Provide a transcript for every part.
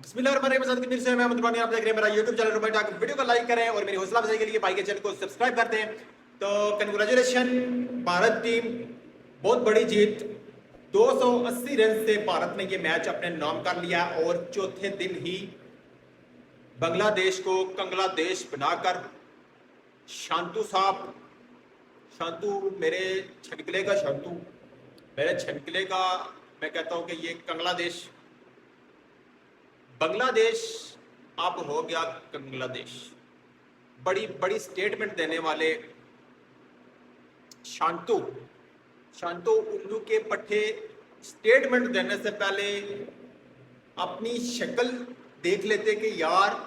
बिस्मिल्लाहिर्रहमानिर्रहीम। से मैं मुतबानी आप देख रहे हैं मेरा YouTube चैनल रुपए टाक। वीडियो को लाइक करें और मेरी हौसला अफजाई के लिए भाई के चैनल को सब्सक्राइब कर दें। तो कंग्रेचुलेशन भारत टीम, बहुत बड़ी जीत। 280 रन से भारत ने ये मैच अपने नाम कर लिया और चौथे दिन ही बांग्लादेश को कंग्लादेश बनाकर शांतु साहब, शांतु मेरे छनकले का शांतु, मेरे छनकले का, मैं कहता हूं कि ये कंग्लादेश बांग्लादेश अब हो गया कंग्लादेश। बड़ी बड़ी स्टेटमेंट देने वाले शांतु, शांतु उल्लू के पट्टे स्टेटमेंट देने से पहले अपनी शक्ल देख लेते कि यार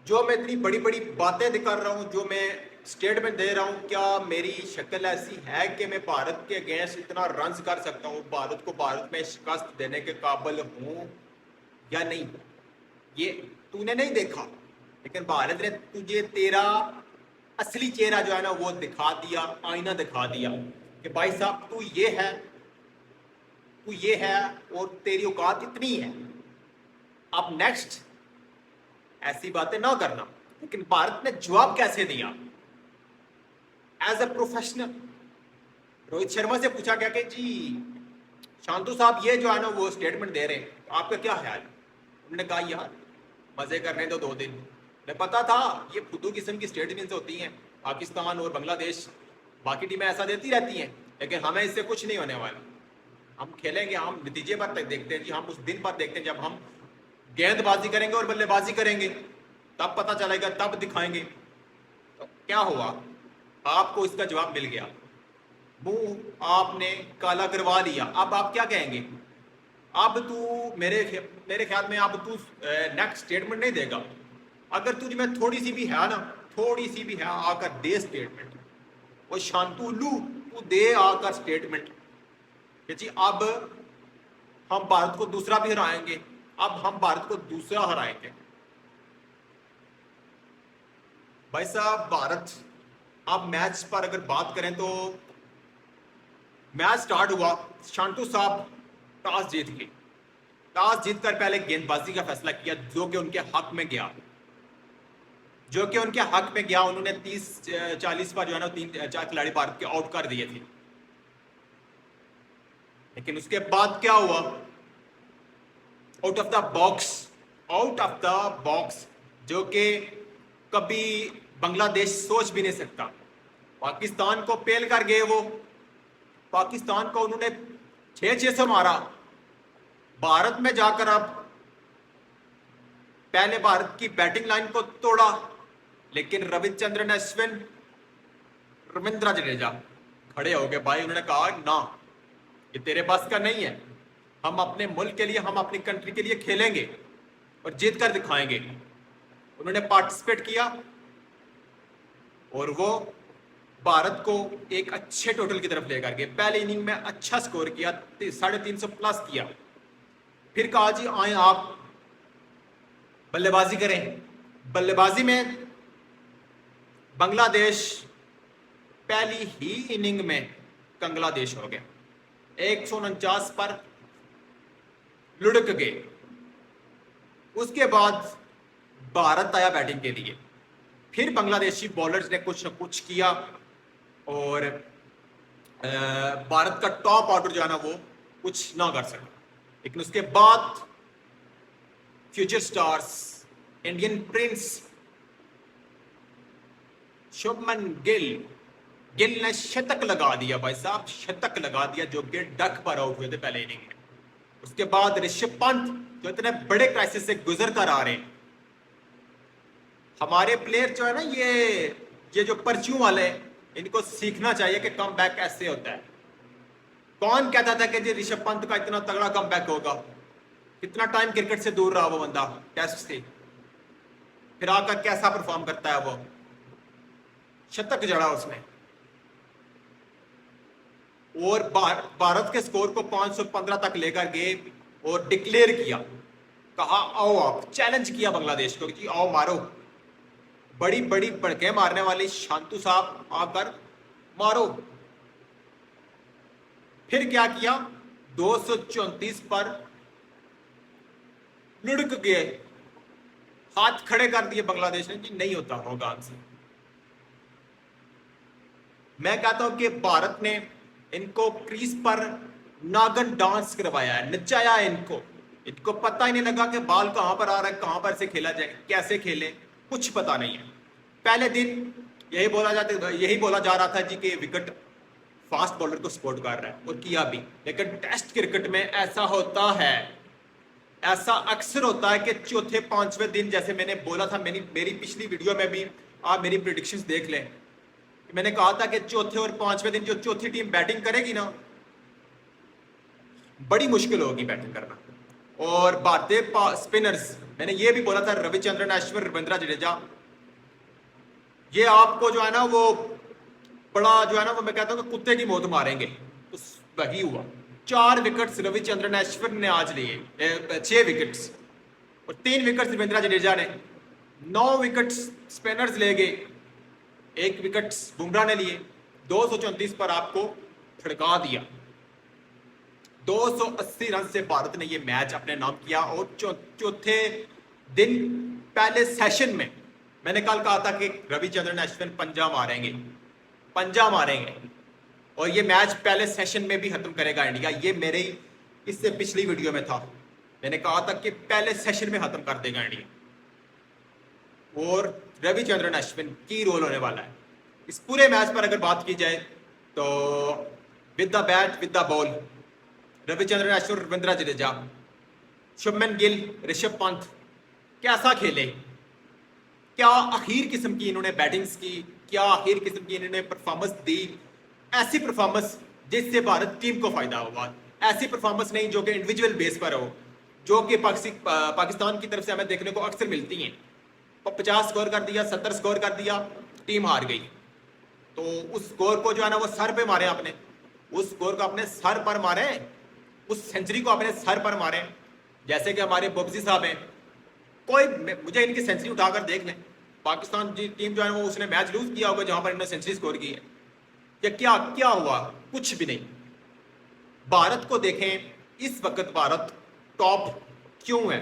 जो मैं इतनी बड़ी बड़ी बातें कर रहा हूं, जो मैं स्टेटमेंट दे रहा हूं, क्या मेरी शक्ल ऐसी है कि मैं भारत के अगेंस्ट इतना रन कर सकता हूं, भारत को भारत में शिकस्त देने के काबिल हूं या नहीं। ये तूने नहीं देखा, लेकिन भारत ने तुझे तेरा असली चेहरा जो है ना वो दिखा दिया, आईना दिखा दिया कि भाई साहब तू ये है, तू ये है और तेरी औकात इतनी है। अब नेक्स्ट ऐसी बातें ना करना। लेकिन भारत ने जवाब कैसे दिया? As a professional Rohit Sharma से पूछा गया कि जी शांतु साहब ये जो है ना वो स्टेटमेंट दे रहे हैं, तो आपका क्या ख्याल? उन्होंने कहा यार मजे करने दो 2 दिन। मैं पता था ये फुद्दू किस्म की स्टेटमेंट्स होती हैं, पाकिस्तान और बांग्लादेश बाकी टीमें ऐसा देती रहती हैं, लेकिन हमें इससे कुछ नहीं होने वाला। हम खेलेंगे, हम नतीजे पर तक देखते हैं जी, हम उस दिन पर देखते हैं जब हम गेंदबाजी करेंगे और बल्लेबाजी करेंगे, तब पता चलेगा, तब दिखाएंगे। तो क्या हुआ? आपको इसका जवाब मिल गया, मुंह आपने काला करवा लिया। अब आप क्या कहेंगे? अब तू मेरे ख्याल में अब तू नेक्स्ट स्टेटमेंट नहीं देगा। अगर तुझ में थोड़ी सी भी है ना, थोड़ी सी भी है, आकर दे स्टेटमेंट। वो शांतु लू, तू दे आकर स्टेटमेंट कि जी अब हम भारत को दूसरा भी हराएंगे, अब हम भारत को दूसरा हराएंगे। भाई साहब भारत, अब मैच पर अगर बात करें तो मैच स्टार्ट हुआ, शांतु साहब टॉस जीत गए। टॉस जीतकर पहले गेंदबाजी का फैसला किया जो कि उनके हक में गया, जो कि उनके हक में गया। उन्होंने 30-40 पर जो है ना 3-4 खिलाड़ी भारत के आउट कर दिए थे। लेकिन उसके बाद क्या हुआ? Out of the box, out of the box, जो कि कभी बांग्लादेश सोच भी नहीं सकता। पाकिस्तान को पेल कर गए वो, पाकिस्तान को उन्होंने 6-6 से मारा। भारत में जाकर अब पहले भारत की बैटिंग लाइन को तोड़ा, लेकिन रविचंद्रन अश्विन, रविंद्र जडेजा खड़े हो गए भाई। उन्होंने कहा ना, ये तेरे पास का नहीं है, हम अपने मुल्क के लिए, हम अपनी कंट्री के लिए खेलेंगे और जीत कर दिखाएंगे। उन्होंने पार्टिसिपेट किया और वो भारत को एक अच्छे टोटल की तरफ लेकर गए। पहले इनिंग में अच्छा स्कोर किया, 350 प्लस किया। फिर कहा जी आए आप बल्लेबाजी करें। बल्लेबाजी में बांग्लादेश पहली ही इनिंग में कंग्लादेश हो गया, 149 पर लुढ़क गए। उसके बाद भारत आया बैटिंग के लिए। फिर बांग्लादेशी बॉलर्स ने कुछ न कुछ किया और भारत का टॉप ऑर्डर जो है ना वो कुछ ना कर सका। लेकिन उसके बाद future stars, Indian Prince Shubman Gill ने शतक लगा दिया भाई साहब, शतक लगा दिया, जो कि डक पर आउट हुए थे पहले इनिंग में। उसके बाद ऋषभ पंत जो इतने बड़े क्राइसिस से गुजर कर आ रहे हैं। हमारे प्लेयर जो है ना, ये जो परच्यू वाले, इनको सीखना चाहिए कि कम बैक कैसे होता है। कौन कहता था कि जी ऋषभ पंत का इतना तगड़ा कम बैक होगा? कितना टाइम क्रिकेट से दूर रहा वो बंदा, टेस्ट से, फिर आकर कैसा परफॉर्म करता है वो। शतक जड़ा उसने और भारत के स्कोर को 515 तक लेकर गए और डिक्लेयर किया। कहा आओ, आप चैलेंज किया बांग्लादेश को कि आओ मारो। बड़ी बड़ी भड़के मारने वाली शांतु साहब आकर मारो। फिर क्या किया? 234 पर लुढ़क गए, हाथ खड़े कर दिए बांग्लादेश ने कि नहीं होता होगा आंसर। मैं कहता हूं कि भारत ने इनको क्रीज पर नागन डांस करवाया है, नचाया है इनको। इनको पता ही नहीं लगा कि बॉल कहां पर आ रहा है, कहां पर से खेला जाए, कैसे खेले, कुछ पता नहीं है। पहले दिन यही बोला जा रहा था जी कि विकेट फास्ट बॉलर को सपोर्ट कर रहा है, और किया भी। लेकिन टेस्ट क्रिकेट में ऐसा होता है, ऐसा अक्सर होता है कि चौथे पांचवें दिन, जैसे मैंने बोला था मेरी पिछली वीडियो में भी, आप मेरी प्रिडिक्शंस देख लें, मैंने कहा था कि चौथे और पांचवें दिन जो चौथी टीम बैटिंग करेगी ना, बड़ी मुश्किल होगी बैटिंग करना। और भारतीय स्पिनर्स, मैंने ये भी बोला था, रविचंद्रन अश्विन, रविंद्र जडेजा, ये आपको जो है ना वो बड़ा जो है ना वो मैं कहता हूँ कि कुत्ते की मौत मारेंगे। तो वही हुआ, 4 विकेट्स रविचंद्रन अश्विन ने आज लिए, 6 विकेट्स, और 3 विकेट्स रविंद्र जडेजा ने, 9 विकेट्स स्पिनर्स ले गए, 1 विकेट बुमराह ने लिए। 234 पर आपको छिड़का दिया। 280 रन से भारत ने यह मैच अपने नाम किया। और चौथे दिन पहले सेशन में मैंने कल कहा था कि रविचंद्रन अश्विन पंजा मारेंगे, और ये मैच पहले सेशन में भी खत्म करेगा इंडिया। ये मेरे इससे पिछली वीडियो में था, मैंने कहा था कि पहले सेशन में खत्म कर देगा इंडिया, और रविचंद्रन अश्विन की रोल होने वाला है इस पूरे मैच पर। अगर बात की जाए तो with the bat with the ball, Ravichandran Ashwin, Ravindra Jadeja, Shubman Gill, Rishabh Pant कैसा खेले, क्या आखिर किस्म की इन्होंने बैटिंग्स की, क्या आखिर किस्म की इन्होंने परफॉर्मेंस दी। ऐसी परफॉर्मेंस जिससे भारत टीम को फायदा होगा, ऐसी परफॉर्मेंस नहीं जो कि इंडिविजुअल बेस पर हो, जो कि पाकिस्तान की तरफ से हमें देखने को अक्सर मिलती हैं। 50 स्कोर कर दिया, 70 स्कोर कर दिया, टीम हार गई। तो उस स्कोर को जो है ना वो सर पे मारे आपने, उस स्कोर को अपने सर पर मारे, उस सेंचुरी को अपने सर पर मारे। जैसे कि हमारे बब्जी साहब हैं, कोई मुझे इनकी सेंचुरी उठाकर देख लें, पाकिस्तान जी टीम जो है वो उसने मैच लूज किया होगा जहां पर इन्होंने सेंचुरी स्कोर की है, या क्या क्या हुआ, कुछ भी नहीं। भारत को देखें, इस वक्त भारत टॉप क्यों है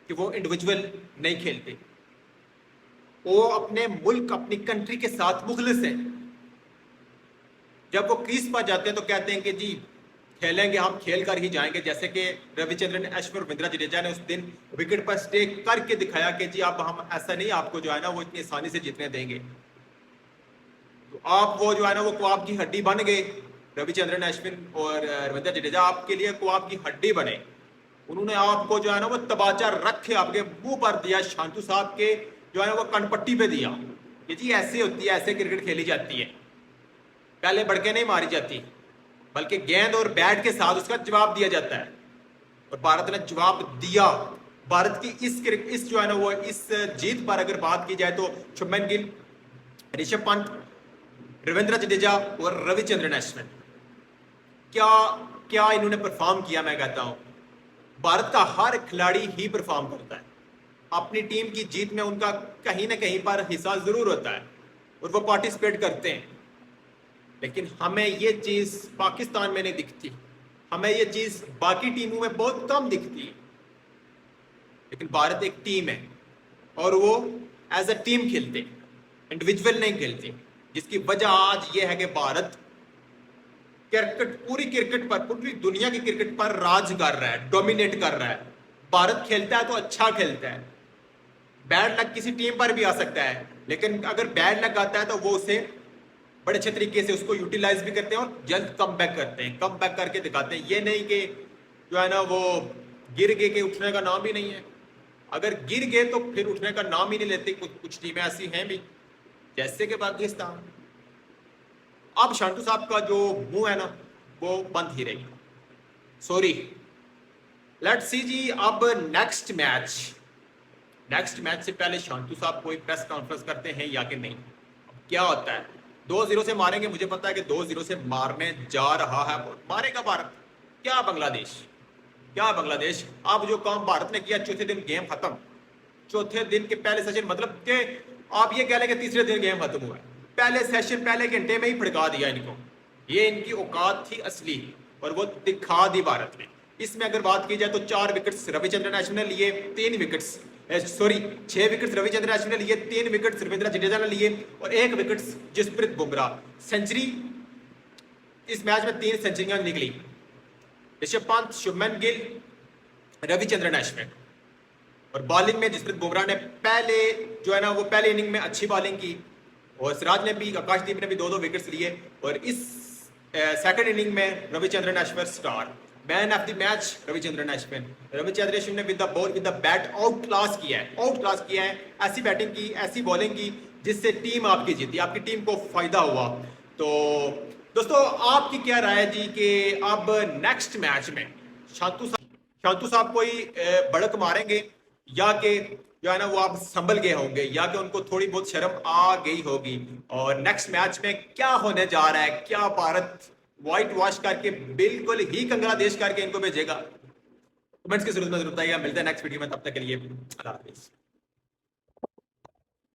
कि वो इंडिविजुअल नहीं खेलते, वो अपने मुल्क, अपनी कंट्री के साथ मुखलिस है। जब वो क्रीज पर जाते हैं तो कहते हैं कि जी खेलेंगे, हम खेल कर ही जाएंगे। जैसे कि रविचंद्रन अश्विन, रविंद्र जडेजा ने उस दिन विकेट पर स्टे करके दिखाया कि जी अब हम ऐसा नहीं आपको जो है ना वो इतनी आसानी से जीतने देंगे। तो आप वो जो है ना वो ख्वाब की हड्डी बन गए। रविचंद्रन अश्विन और रविंद्र जडेजा आपके लिए ख्वाब की हड्डी बने। उन्होंने आपको जो है ना वो तबाचा रख के आपके मुंह पर दिया, शांतु साहब के जो है ना वो कनपट्टी पे दिया कि जी ऐसे होती है, ऐसे क्रिकेट खेली जाती है, पहले बढ़के नहीं मारी जाती, बल्कि गेंद और बैट के साथ उसका जवाब दिया जाता है। और भारत ने जवाब दिया। भारत की इस जो है ना वो इस जीत पर अगर बात की जाए तो शुभमन गिल, ऋषभ पंत, रविंद्र जडेजा और रविचंद्रन अश्विन, क्या क्या इन्होंने परफॉर्म किया। मैं कहता हूं भारत का हर खिलाड़ी ही परफॉर्म करता है, अपनी टीम की जीत में उनका कहीं ना कहीं पर हिस्सा जरूर होता है और वो पार्टिसिपेट करते हैं। लेकिन हमें ये चीज पाकिस्तान में नहीं दिखती, हमें ये चीज बाकी टीमों में बहुत कम दिखती है। लेकिन भारत एक टीम है और वो एज अ टीम खेलते, इंडिविजुअल नहीं खेलते, जिसकी वजह आज ये है कि भारत पूरी क्रिकेट पर, पूरी दुनिया की क्रिकेट पर राज कर रहा है, डोमिनेट कर रहा है। भारत खेलता है तो अच्छा खेलता है। बैड लक किसी टीम पर भी आ सकता है, लेकिन अगर बैड लक आता है तो वो उसे बड़े अच्छे तरीके से उसको यूटिलाइज भी करते हैं और जल्द कम बैक करते हैं, कम बैक करके दिखाते हैं। ये नहीं कि जो है ना वो गिर गए के उठने का नाम ही नहीं है। अगर गिर गए तो फिर उठने का नाम ही नहीं लेते। कुछ टीमें ऐसी हैं भी, जैसे कि पाकिस्तान। अब शांतु साहब का जो मुंह है ना वो बंद ही रहेगी, सॉरी। लेट्स सी जी। अब नेक्स्ट मैच से पहले शांतु साहब कोई प्रेस कॉन्फ्रेंस करते हैं या कि नहीं, क्या होता है। 2-0 से मारेंगे, मुझे पता है कि 2-0 से मारने जा रहा है। मारेगा भारत, क्या बांग्लादेश। अब जो काम भारत ने किया, चौथे दिन गेम खत्म, चौथे दिन के पहले सेशन, मतलब कि आप ये कह लें कि तीसरे दिन गेम खत्म हुआ है। पहले सेशन, पहले घंटे में ही फड़का दिया इनको। ये इनकी औकात थी असली और वो दिखा दी भारत ने। इसमें अगर बात की जाए तो 4 विकेट्स रविचंद्रन अश्विन ने लिए, 3 wickets sorry 6 wickets Ravichandran Ashwin ने लिए, 3 विकेट्स रविंद्र जडेजा ने लिए और 1 विकेट जसप्रीत बुमराह। सेंचुरी इस मैच में 3 सेंचुरियां निकली, ऋषभ पंत, शुभमन गिल, रविचंद्रन अश्विन। और बॉलिंग में जसप्रीत बुमराह ने पहले जो है ना वो पहले इनिंग में अच्छी बॉलिंग की और सिराज ने भी, आकाशदीप ने भी 2-2 विकेट्स लिए। और इस सेकंड इनिंग में Ravichandran Ashwin star, man of the match Ravichandran Ashwin. Ravichandran Ashwin ने with the ball with the bat out class किया है, आउट क्लास किया है, ऐसी बैटिंग की, ऐसी बॉलिंग की जिससे टीम आपकी जीती, आपकी टीम को फायदा हुआ। तो दोस्तों आपकी क्या राय है जी कि अब नेक्स्ट मैच में शांतु साहब कोई बढ़क मारेंगे या कि जो है ना वो आप संभल गए होंगे या कि उनको थोड़ी बहुत शर्म आ गई होगी? और नेक्स्ट मैच में क्या होने जा रहा है? क्या भारत व्हाइट वॉश करके बिल्कुल ही कंग्लादेश करके इनको भेजेगा? कमेंट्स की जरूरत में जरूर बताइएगा। मिलते हैं नेक्स्ट वीडियो में, तब तक के लिए अल्लाह हाफिज।